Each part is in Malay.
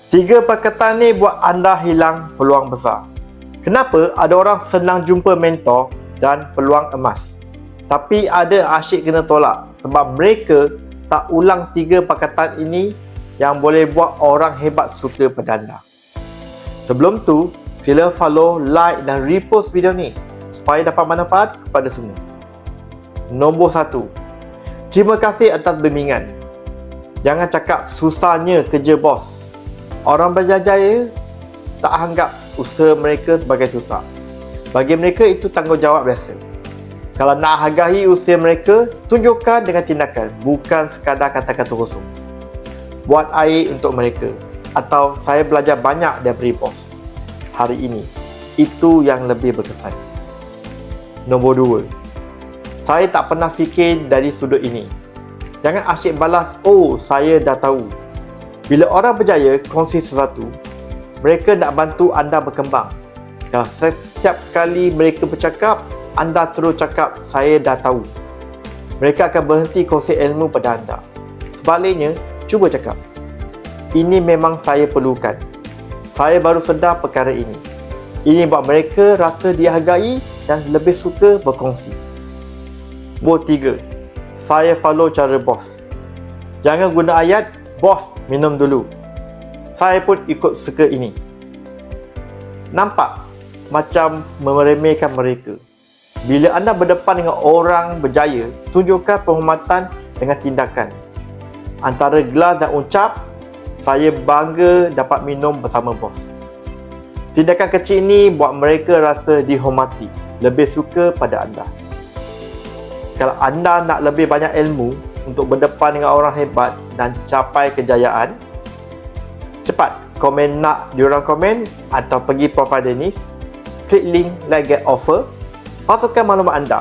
Tiga perkataan ni buat anda hilang peluang besar. Kenapa ada orang senang jumpa mentor dan peluang emas, tapi ada asyik kena tolak sebab mereka tak ulang tiga perkataan ini yang boleh buat orang hebat suka pada anda. Sebelum tu, sila follow, like dan repost video ni supaya dapat manfaat kepada semua. Nombor 1. Terima kasih atas bimbingan. Jangan cakap susahnya kerja bos. Orang berjaya tak anggap usaha mereka sebagai susah. Bagi mereka itu tanggungjawab biasa. Kalau nak hargai usaha mereka, tunjukkan dengan tindakan, bukan sekadar kata-kata kosong. Buat air untuk mereka, atau saya belajar banyak dari bos hari ini. Itu yang lebih berkesan. Nombor 2. Saya tak pernah fikir dari sudut ini. Jangan asyik balas, oh saya dah tahu. Bila orang berjaya kongsi sesuatu, mereka nak bantu anda berkembang. Kalau setiap kali mereka bercakap, anda terus cakap, saya dah tahu, mereka akan berhenti kongsi ilmu pada anda. Sebaliknya, cuba cakap, ini memang saya perlukan. Saya baru sedar perkara ini. Ini buat mereka rasa dihargai dan lebih suka berkongsi. Nombor 3. Saya follow cara bos. Jangan guna ayat, bos minum dulu, saya pun ikut suka ini. Nampak macam meremehkan mereka. Bila anda berdepan dengan orang berjaya, tunjukkan penghormatan dengan tindakan. Antara gelas dan ucap, saya bangga dapat minum bersama bos. Tindakan kecil ini buat mereka rasa dihormati, lebih suka pada anda. Kalau anda nak lebih banyak ilmu untuk berdepan dengan orang hebat dan capai kejayaan, cepat komen nak diorang komen atau pergi profile Dennis, klik link like get offer, masukkan maklumat anda.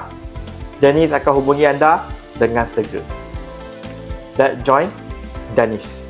Dennis akan hubungi anda dengan segera. Let's join Dennis.